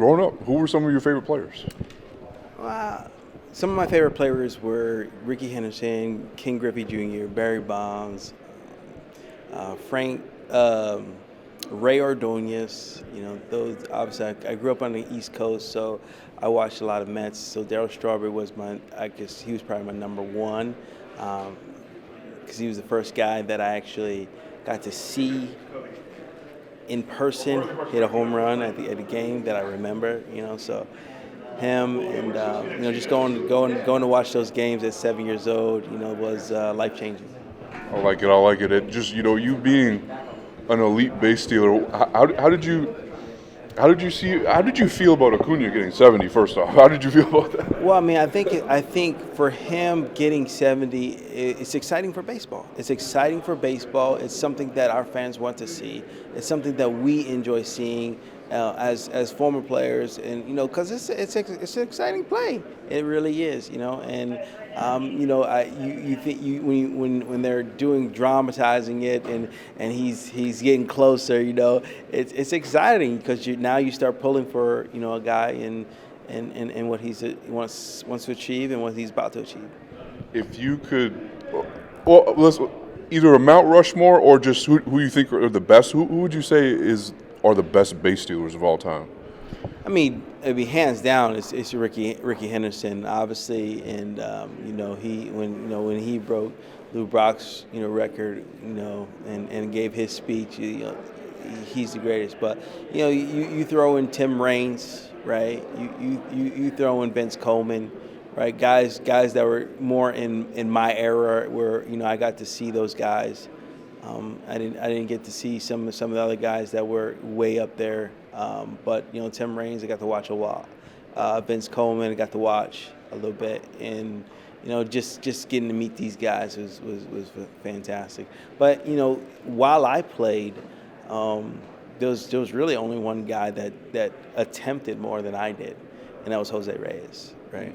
growing up, who were some of your favorite players? Some of my favorite players were Ricky Henderson, King Griffey Jr., Barry Bonds, Frank, Ray Ordonez. Those obviously I grew up on the East Coast, so I watched a lot of Mets. So Darryl Strawberry was I guess he was probably my number one, because he was the first guy that I actually got to see in person hit a home run at the game that I remember. So him and just going to watch those games at 7 years old, was life changing. I like it. I like it. It just, you being an elite base stealer, how did you feel about Acuna getting 70? First off, how did you feel about that? Well, I mean, I think for him getting 70, it's exciting for baseball. It's exciting for baseball. It's something that our fans want to see. It's something that we enjoy seeing as former players, and because it's an exciting play. It really is, and you think when they're dramatizing it and he's getting closer, it's exciting because now you start pulling for a guy and what he wants to achieve and what he's about to achieve. If you could, well, let's either a Mount Rushmore or just who you think are the best. Who would you say are the best base stealers of all time? I mean, it'd be hands down. It's Ricky Henderson, obviously, and when he broke Lou Brock's record, and gave his speech, he's the greatest. But you throw in Tim Raines, right? You throw in Vince Coleman, right? Guys that were more in my era, where I got to see those guys. I didn't get to see some of the other guys that were way up there, but Tim Raines I got to watch a while. Vince Coleman I got to watch a little bit, and just getting to meet these guys was fantastic. But while I played, there was really only one guy that attempted more than I did, and that was Jose Reyes, right?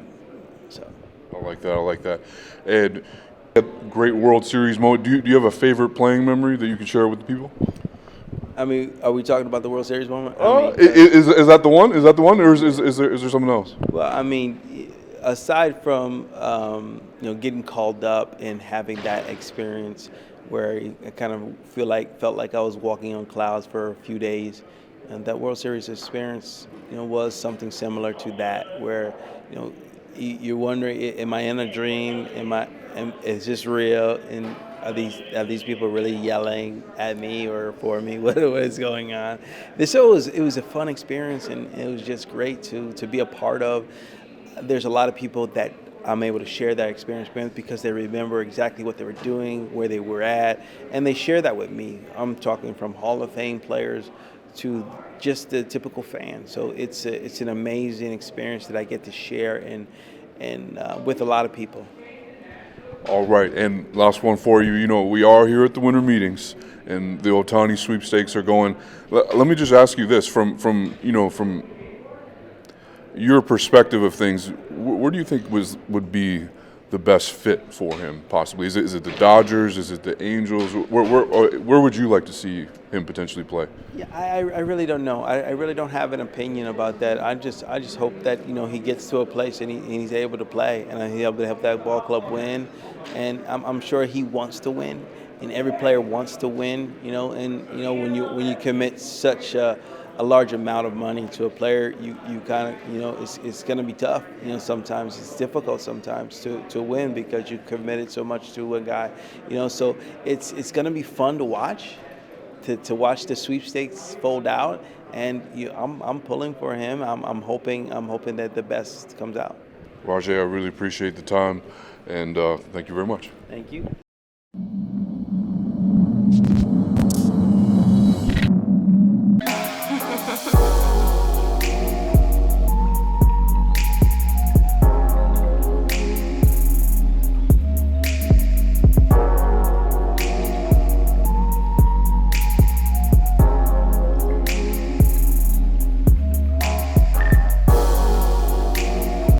So I like that. And great World Series moment. Do you have a favorite playing memory that you can share with the people? I mean, are we talking about the World Series moment? Is that the one? Is that the one, or is there something else? Well, I mean, aside from getting called up and having that experience where I kind of felt like I was walking on clouds for a few days, and that World Series experience was something similar to that, where you're wondering, am I in a dream? Is this real? And are these people really yelling at me or for me? What is going on? It was a fun experience, and it was just great to be a part of. There's a lot of people that I'm able to share that experience with because they remember exactly what they were doing, where they were at, and they share that with me. I'm talking from Hall of Fame players to just the typical fan. So it's an amazing experience that I get to share and with a lot of people. All right, and last one for you. We are here at the winter meetings, and the Ohtani Sweepstakes are going. Let me just ask you this: from your perspective of things, where do you think would be the best fit for him? Possibly, is it the Dodgers? Is it the Angels? Where would you like to see him potentially play? Yeah, I really don't know. I really don't have an opinion about that. I just hope that he gets to a place and he's able to play, and he's able to help that ball club win. And I'm sure he wants to win, and every player wants to win. And when you commit such a large amount of money to a player, you kind of it's going to be tough. Sometimes it's difficult sometimes to win because you committed so much to a guy. So it's going to be fun to watch. To watch the sweepstakes fold out, and I'm pulling for him. I'm hoping that the best comes out. Rajai, I really appreciate the time, and thank you very much. Thank you.